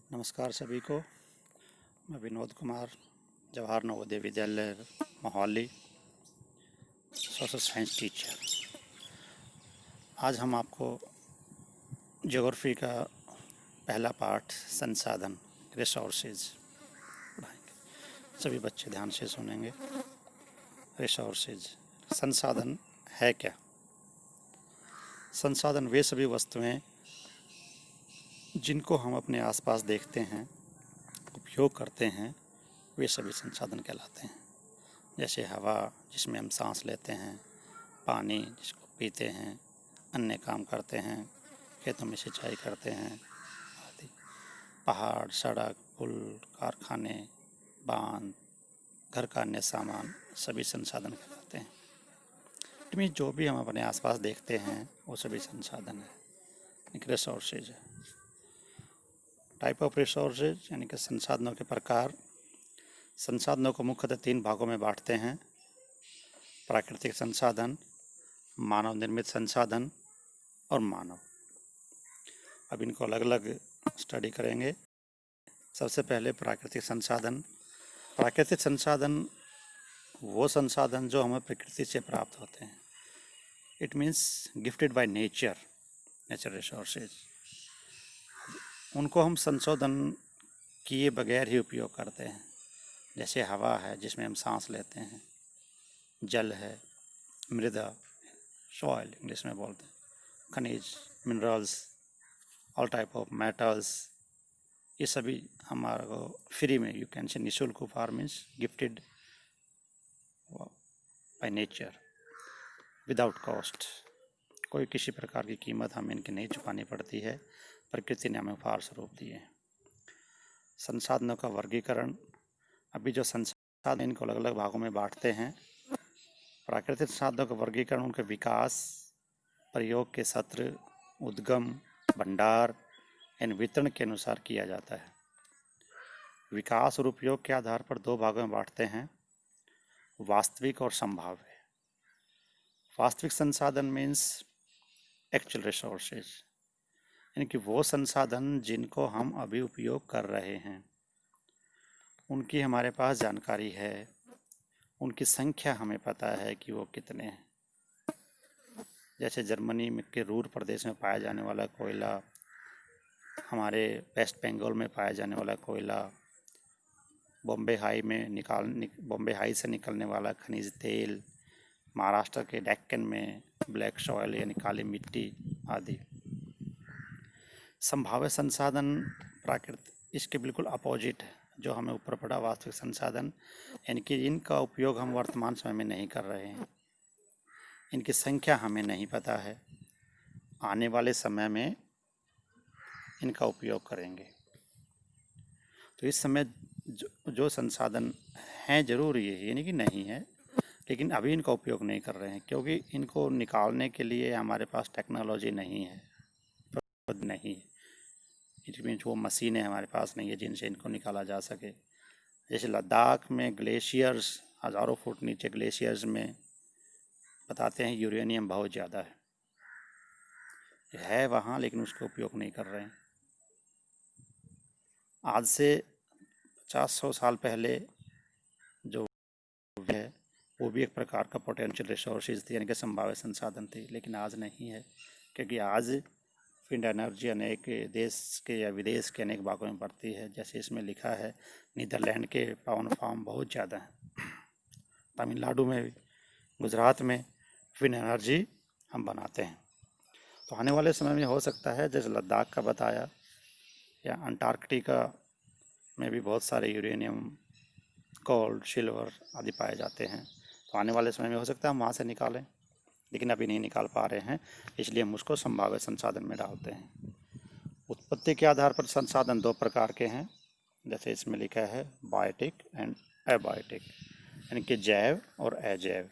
नमस्कार सभी को। मैं Vinod Kumar, Jawahar Navodaya Vidyalaya Mohali, social science teacher. आज हम आपको ज्योग्राफी का पहला पाठ संसाधन रिसोर्सेज पढ़ाएंगे। सभी बच्चे ध्यान से सुनेंगे। रिसोर्सेज संसाधन है क्या? संसाधन वे सभी वस्तुएं जिनको हम अपने आसपास देखते हैं, उपयोग करते हैं, वे सभी संसाधन कहलाते हैं। जैसे हवा जिसमें हम सांस लेते हैं, पानी जिसको पीते हैं, अन्य काम करते हैं, खेतों में सिंचाई करते हैं आदि। पहाड़, सड़क, पुल, कारखाने, बांध, घर का अन्य सामान सभी संसाधन कहलाते हैं। इट मीन्स जो भी हम अपने आसपास देखते हैं वो सभी संसाधन है, एक रिसोर्सेज है। टाइप ऑफ रिसोर्सेज यानी कि संसाधनों के प्रकार। संसाधनों को मुख्यतः 3 भागों में बांटते हैं: प्राकृतिक संसाधन, मानव निर्मित संसाधन और मानव। अब इनको अलग अलग स्टडी करेंगे। सबसे पहले प्राकृतिक संसाधन। प्राकृतिक संसाधन वो संसाधन जो हमें प्रकृति से प्राप्त होते हैं। It means gifted by nature, nature resources. उनको हम संशोधन किए बगैर ही उपयोग करते हैं। जैसे हवा है जिसमें हम सांस लेते हैं, जल है, मृदा, सॉइल इंग्लिश में बोलते हैं, खनिज, minerals, all type of metals, ये सभी हमारे को फ्री में, यू कैन से निःशुल्क उपहार means gifted by nature without cost. कोई किसी प्रकार की कीमत हमें इनकी नहीं चुकानी पड़ती है, प्रकृति ने हमें उपहार स्वरूप दिए। संसाधनों का वर्गीकरण। अभी जो संसाधन इनको अलग अलग भागों में बांटते हैं। प्राकृतिक संसाधनों का वर्गीकरण उनके विकास, प्रयोग के सत्र, उद्गम, भंडार एवं वितरण के अनुसार किया जाता है। विकास और उपयोग के आधार पर 2 भागों में बांटते हैं: वास्तविक और संभाव्य। वास्तविक संसाधन मीन्स एक्चुअल रिसोर्सेज, यानी कि वो संसाधन जिनको हम अभी उपयोग कर रहे हैं, उनकी हमारे पास जानकारी है, उनकी संख्या हमें पता है कि वो कितने हैं। जैसे जर्मनी के रूर प्रदेश में पाया जाने वाला कोयला, हमारे वेस्ट बंगाल में पाया जाने वाला कोयला, बॉम्बे हाई से निकलने वाला खनिज तेल, महाराष्ट्र के डेक्कन में ब्लैक सॉयल यानी काली मिट्टी आदि। संभाव्य संसाधन प्राकृतिक इसके बिल्कुल अपोजिट है, जो हमें ऊपर पड़ा वास्तविक संसाधन, यानी कि इनका उपयोग हम वर्तमान समय में नहीं कर रहे हैं, इनकी संख्या हमें नहीं पता है, आने वाले समय में इनका उपयोग करेंगे। तो इस समय जो संसाधन हैं जरूर ये यानी कि नहीं है, लेकिन अभी इनका उपयोग नहीं कर रहे हैं क्योंकि इनको निकालने के लिए हमारे पास टेक्नोलॉजी नहीं है, नहीं है। इट मीन्स वो मशीनें हमारे पास नहीं है जिनसे इनको निकाला जा सके। जैसे लद्दाख में ग्लेशियर्स, हज़ारों फुट नीचे ग्लेशियर्स में बताते हैं यूरेनियम बहुत ज़्यादा है वहाँ, लेकिन उसका उपयोग नहीं कर रहे हैं। आज से 50-100 साल पहले जो है वो भी एक प्रकार का पोटेंशियल रिसोर्सेज थी, यानी कि संभाव्य संसाधन थी, लेकिन आज नहीं है क्योंकि आज विंड एनर्जी अनेक देश के या विदेश के अनेक भागों में बढ़ती है। जैसे इसमें लिखा है नीदरलैंड के पावन फार्म बहुत ज़्यादा हैं, तमिलनाडु में भी, गुजरात में विंड एनर्जी हम बनाते हैं। तो आने वाले समय में हो सकता है जैसे लद्दाख का बताया, या अंटार्कटिका में भी बहुत सारे यूरेनियम, गोल्ड, सिल्वर आदि पाए जाते हैं। तो आने वाले समय में हो सकता है हम वहाँ से निकालें, लेकिन अभी नहीं निकाल पा रहे हैं, इसलिए हम उसको संभाव्य संसाधन में डालते हैं। उत्पत्ति के आधार पर संसाधन 2 प्रकार के हैं, जैसे इसमें लिखा है बायोटिक एंड एबायोटिक, यानी कि जैव और अजैव।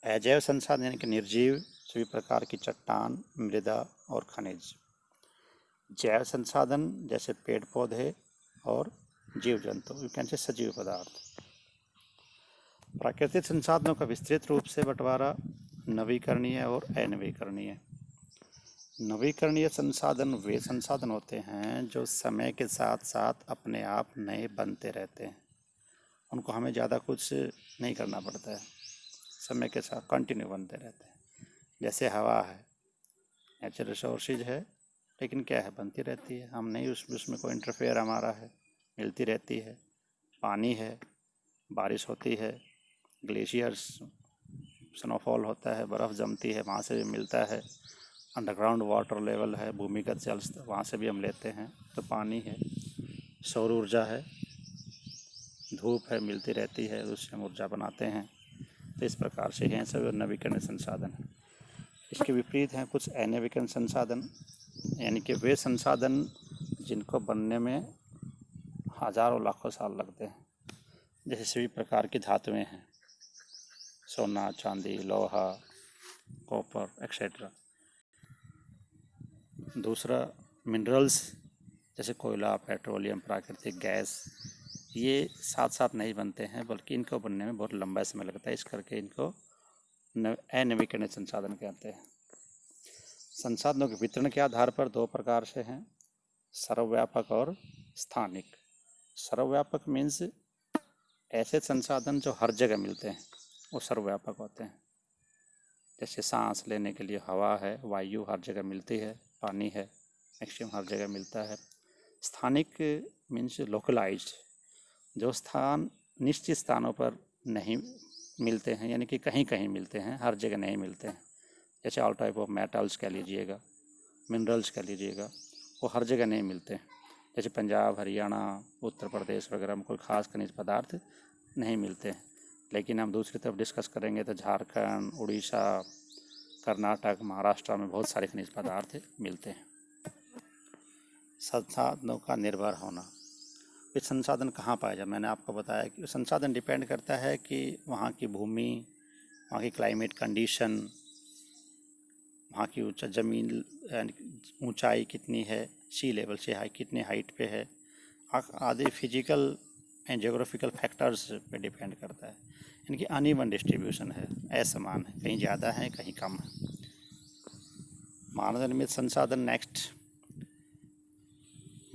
अजैव संसाधन यानी कि निर्जीव सभी प्रकार की चट्टान, मृदा और खनिज। जैव संसाधन जैसे पेड़ पौधे और जीव जंतु, यू कैन से सजीव पदार्थ। प्राकृतिक संसाधनों का विस्तृत रूप से बंटवारा नवीकरणीय और अनवीकरणीय। नवीकरणीय संसाधन वे संसाधन होते हैं जो समय के साथ साथ अपने आप नए बनते रहते हैं। उनको हमें ज़्यादा कुछ नहीं करना पड़ता है, समय के साथ कंटिन्यू बनते रहते हैं। जैसे हवा है, नेचुरल रिसोर्सेज है, लेकिन क्या है, बनती रहती है, हम नहीं उसमें कोई इंटरफेयर हमारा है, मिलती रहती है। पानी है, बारिश होती है, ग्लेशियर्स, स्नोफॉल होता है, बर्फ़ जमती है, वहाँ से भी मिलता है। अंडरग्राउंड वाटर लेवल है, भूमिगत जल स्तर, वहाँ से भी हम लेते हैं, तो पानी है। सौर ऊर्जा है, धूप है, मिलती रहती है, उससे हम ऊर्जा बनाते हैं। तो इस प्रकार से हैं सब नवीकरणीय संसाधन। इसके विपरीत हैं कुछ अनवीकरणीय संसाधन, यानी कि वे संसाधन जिनको बनने में हजारों लाखों साल लगते हैं। जैसे सभी प्रकार की धातुएं हैं, सोना, चांदी, लोहा, कॉपर एक्सेट्रा। दूसरा मिनरल्स, जैसे कोयला, पेट्रोलियम, प्राकृतिक गैस, ये साथ साथ नहीं बनते हैं, बल्कि इनको बनने में बहुत लंबा समय लगता है। इस करके इनको अनवीकरणीय संसाधन कहते हैं। संसाधनों के वितरण के आधार पर दो प्रकार से हैं, सर्वव्यापक और स्थानिक। सर्वव्यापक मीन्स ऐसे संसाधन जो हर जगह मिलते हैं, वो सर्वव्यापक होते हैं। जैसे सांस लेने के लिए हवा है, वायु हर जगह मिलती है, पानी है, मैक्सिमम हर जगह मिलता है। स्थानिक मीन्स लोकलाइज्ड, जो स्थान निश्चित स्थानों पर नहीं मिलते हैं, यानी कि कहीं कहीं मिलते हैं, हर जगह नहीं मिलते हैं। जैसे ऑल टाइप ऑफ मेटल्स कह लीजिएगा, मिनरल्स कह लीजिएगा, वो हर जगह नहीं मिलते हैं। जैसे पंजाब, हरियाणा, उत्तर प्रदेश वगैरह में कोई खास खनिज पदार्थ नहीं मिलते हैं। लेकिन हम दूसरी तरफ डिस्कस करेंगे तो झारखंड, उड़ीसा, कर्नाटक, महाराष्ट्र में बहुत सारे खनिज पदार्थ मिलते हैं। संसाधनों का निर्भर होना, ये संसाधन कहाँ पाया जाए, मैंने आपको बताया कि संसाधन डिपेंड करता है कि वहाँ की भूमि, वहाँ की क्लाइमेट कंडीशन, वहाँ की ज़मीन ऊंचाई कितनी है, सी लेवल से हाई कितनी हाइट पे है, आदि फिजिकल एंड जियोग्राफिकल फैक्टर्स पे डिपेंड करता है। इनकी अनइवन डिस्ट्रीब्यूशन है, असमान है, कहीं ज़्यादा है कहीं कम है। मानव निर्मित संसाधन नेक्स्ट।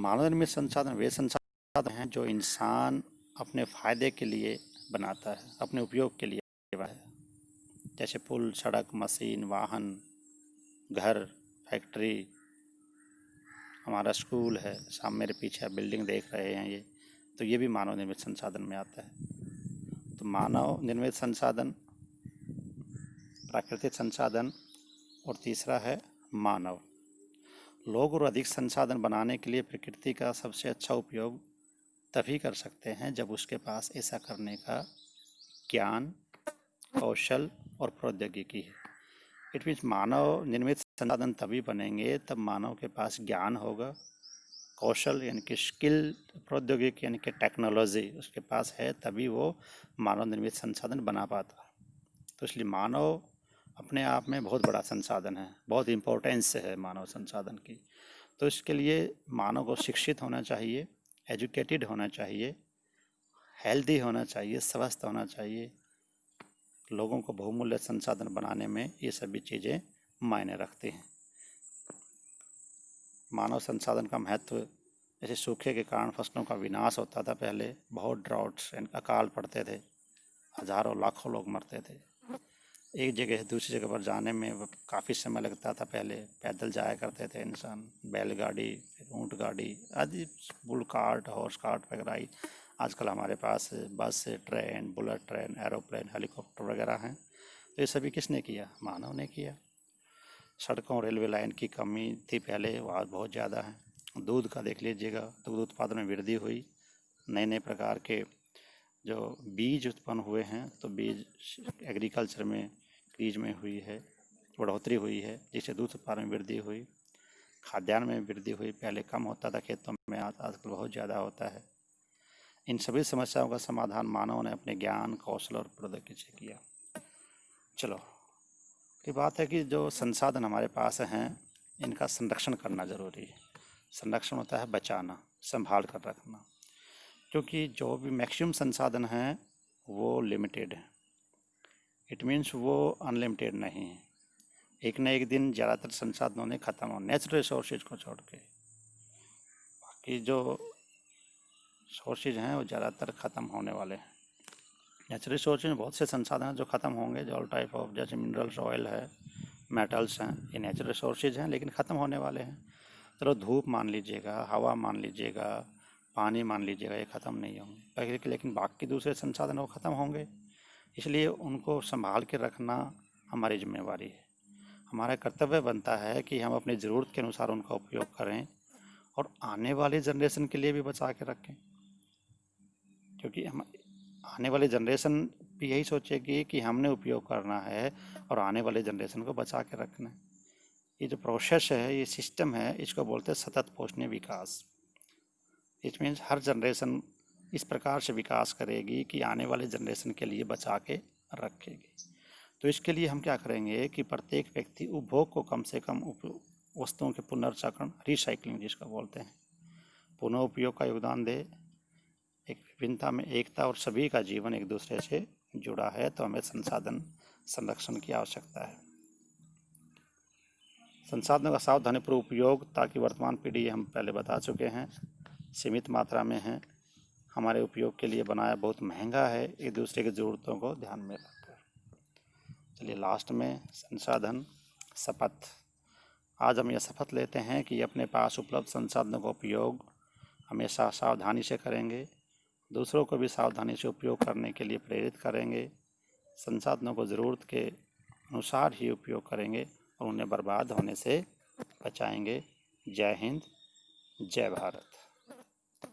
मानव निर्मित संसाधन वे संसाधन हैं जो इंसान अपने फ़ायदे के लिए बनाता है, अपने उपयोग के लिए है। जैसे पुल, सड़क, मशीन, वाहन, घर, फैक्ट्री, हमारा स्कूल है, सामने मेरे पीछे बिल्डिंग देख रहे हैं, ये भी मानव निर्मित संसाधन में आता है। तो मानव निर्मित संसाधन, प्राकृतिक संसाधन, और तीसरा है मानव। लोग और अधिक संसाधन बनाने के लिए प्रकृति का सबसे अच्छा उपयोग तभी कर सकते हैं जब उसके पास ऐसा करने का ज्ञान, कौशल और प्रौद्योगिकी है। इट मीन्स मानव निर्मित संसाधन तभी बनेंगे तब मानव के पास ज्ञान होगा, कौशल यानी कि स्किल, प्रौद्योगिकी यानी कि टेक्नोलॉजी उसके पास है, तभी वो मानव निर्मित संसाधन बना पाता है। तो इसलिए मानव अपने आप में बहुत बड़ा संसाधन है, बहुत इम्पोर्टेंस है मानव संसाधन की। तो इसके लिए मानव को शिक्षित होना चाहिए, एजुकेटेड होना चाहिए, हेल्दी होना चाहिए, स्वस्थ होना चाहिए। लोगों को बहुमूल्य संसाधन बनाने में ये सभी चीज़ें मायने रखती हैं। मानव संसाधन का महत्व, जैसे सूखे के कारण फसलों का विनाश होता था पहले, बहुत ड्राउट्स अकाल पड़ते थे, हजारों लाखों लोग मरते थे। एक जगह से दूसरी जगह पर जाने में काफ़ी समय लगता था, पहले पैदल जाया करते थे इंसान, बैलगाड़ी, फिर ऊँट गाड़ी आदि, बुल कार्ट, हॉर्स कार्ट वगैरह आई। आजकल हमारे पास बस, train, bullet train, aeroplane, helicopter वगैरह हैं। तो ये सभी किसने किया? मानव ने किया। सड़कों, रेलवे लाइन की कमी थी पहले, वहाँ बहुत ज़्यादा है। दूध का देख लीजिएगा, दूध उत्पादन में वृद्धि हुई, नए नए प्रकार के जो बीज उत्पन्न हुए हैं, तो बीज एग्रीकल्चर में, बीज में हुई है बढ़ोतरी हुई है, जिससे दूध उत्पादन में वृद्धि हुई। खाद्यान्न में वृद्धि हुई, पहले कम होता था खेतों में, आजकल बहुत ज़्यादा होता है। इन सभी समस्याओं का समाधान मानव ने अपने ज्ञान, कौशल और प्रौद्योगिकी से किया। चलो, ये बात है कि जो संसाधन हमारे पास हैं, इनका संरक्षण करना ज़रूरी है। संरक्षण होता है बचाना, संभाल कर रखना, क्योंकि जो भी मैक्सिमम संसाधन हैं वो लिमिटेड हैं। इट मीन्स वो अनलिमिटेड नहीं है। एक न एक दिन ज़्यादातर संसाधनों ने ख़त्म हो, नेचुरल रिसोर्सेज को छोड़ के बाकी जो सोर्सेज हैं वो ज़्यादातर ख़त्म होने वाले हैं। नेचुरल रिसोर्सेज में बहुत से संसाधन हैं जो ख़त्म होंगे, जो ऑल टाइप ऑफ, जैसे मिनरल्स, ऑयल है, मेटल्स हैं, ये नेचुरल रिसोर्सेज हैं लेकिन ख़त्म होने वाले हैं। चलो धूप मान लीजिएगा, हवा मान लीजिएगा, पानी मान लीजिएगा, ये ख़त्म नहीं होंगे, लेकिन बाकी दूसरे संसाधन वो ख़त्म होंगे। इसलिए उनको संभाल के रखना हमारी जिम्मेवारी है। हमारा कर्तव्य बनता है कि हम अपनी ज़रूरत के अनुसार उनका उपयोग करें और आने वाली जनरेशन के लिए भी बचा के रखें, क्योंकि हम आने वाली जनरेशन भी यही सोचेगी कि हमने उपयोग करना है और आने वाली जनरेशन को बचा के रखना है। ये जो प्रोसेस है, ये सिस्टम है, इसको बोलते हैं सतत पोषणीय विकास। इट मीन्स हर जनरेशन इस प्रकार से विकास करेगी कि आने वाले जनरेशन के लिए बचा के रखेगी। तो इसके लिए हम क्या करेंगे कि प्रत्येक व्यक्ति उपभोग को कम से कम वस्तुओं के पुनर्चक्रण, रिसाइकलिंग जिसका बोलते हैं, पुनः उपयोग का योगदान दे। एक विभिन्नता में एकता और सभी का जीवन एक दूसरे से जुड़ा है, तो हमें संसाधन संरक्षण की आवश्यकता है। संसाधनों का सावधानीपूर्वक उपयोग, ताकि वर्तमान पीढ़ी, हम पहले बता चुके हैं, सीमित मात्रा में है, हमारे उपयोग के लिए बनाया बहुत महंगा है, एक दूसरे की ज़रूरतों को ध्यान में रखकर। चलिए लास्ट में संसाधन शपथ। आज हम यह शपथ लेते हैं कि अपने पास उपलब्ध संसाधनों का उपयोग हमेशा सावधानी से करेंगे, दूसरों को भी सावधानी से उपयोग करने के लिए प्रेरित करेंगे, संसाधनों को ज़रूरत के अनुसार ही उपयोग करेंगे और उन्हें बर्बाद होने से बचाएंगे। जय हिंद, जय भारत।